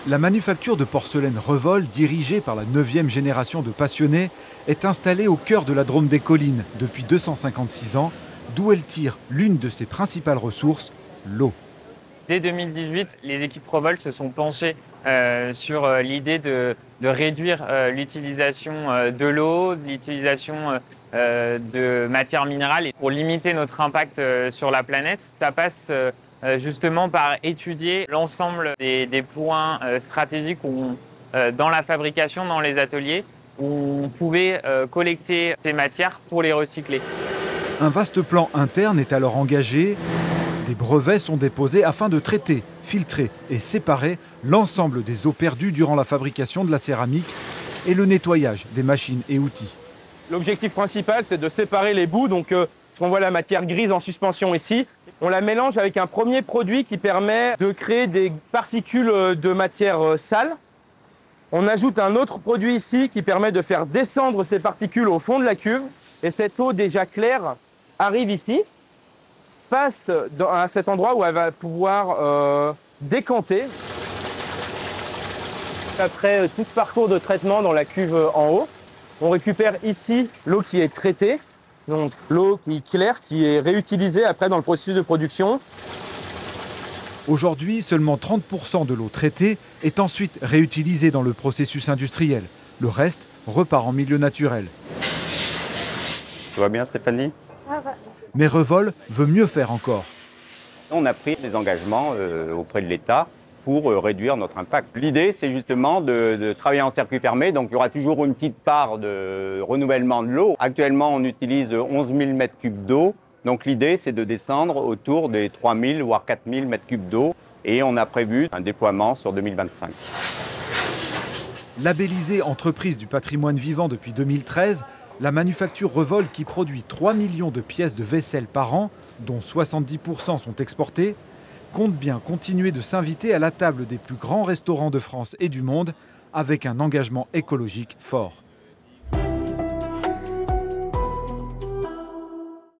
La manufacture de porcelaine Revol, dirigée par la 9e génération de passionnés, est installée au cœur de la Drôme des Collines depuis 256 ans, d'où elle tire l'une de ses principales ressources, l'eau. Dès 2018, les équipes Revol se sont penchées sur l'idée de réduire l'utilisation de l'eau, l'utilisation de matières minérales et pour limiter notre impact sur la planète. Ça passe justement par étudier l'ensemble des points stratégiques dans la fabrication, dans les ateliers, où on pouvait collecter ces matières pour les recycler. Un vaste plan interne est alors engagé. Des brevets sont déposés afin de traiter, filtrer et séparer l'ensemble des eaux perdues durant la fabrication de la céramique et le nettoyage des machines et outils. L'objectif principal, c'est de séparer les bouts. Donc, si on voit la matière grise en suspension ici, on la mélange avec un premier produit qui permet de créer des particules de matière sale. On ajoute un autre produit ici qui permet de faire descendre ces particules au fond de la cuve. Et cette eau déjà claire arrive ici, passe à cet endroit où elle va pouvoir décanter. Après tout ce parcours de traitement dans la cuve en haut, on récupère ici l'eau qui est traitée, donc l'eau qui est claire, qui est réutilisée après dans le processus de production. Aujourd'hui, seulement 30% de l'eau traitée est ensuite réutilisée dans le processus industriel. Le reste repart en milieu naturel. Tu vas bien, Stéphanie? Mais Revol veut mieux faire encore. On a pris des engagements auprès de l'État pour réduire notre impact. L'idée, c'est justement de travailler en circuit fermé, donc il y aura toujours une petite part de renouvellement de l'eau. Actuellement, on utilise 11 000 m3 d'eau, donc l'idée, c'est de descendre autour des 3 000 voire 4 000 m3 d'eau, et on a prévu un déploiement sur 2025. Labellisée entreprise du patrimoine vivant depuis 2013, la manufacture Revol, qui produit 3 millions de pièces de vaisselle par an, dont 70% sont exportées, compte bien continuer de s'inviter à la table des plus grands restaurants de France et du monde avec un engagement écologique fort.